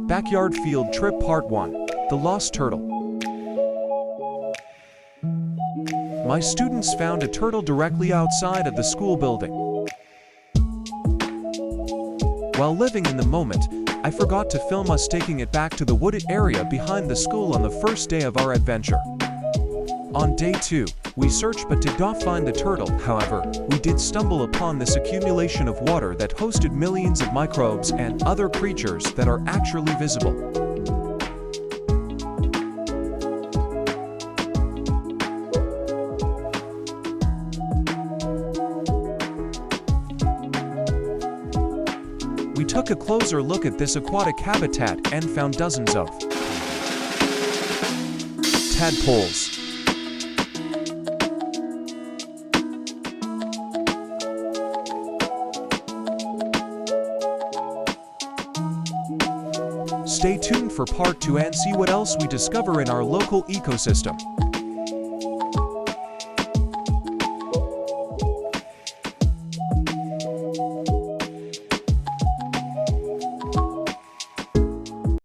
Backyard Field Trip Part 1: The Lost Turtle. My students found a turtle directly outside of the school building. While living in the moment, I forgot to film us taking it back to the wooded area behind the school on the first day of our adventure. On day 2, we searched but did not find the turtle. However, we did stumble upon this accumulation of water that hosted millions of microbes and other creatures that are actually visible. We took a closer look at this aquatic habitat and found dozens of tadpoles, Stay tuned for part 2 and see what else we discover in our local ecosystem.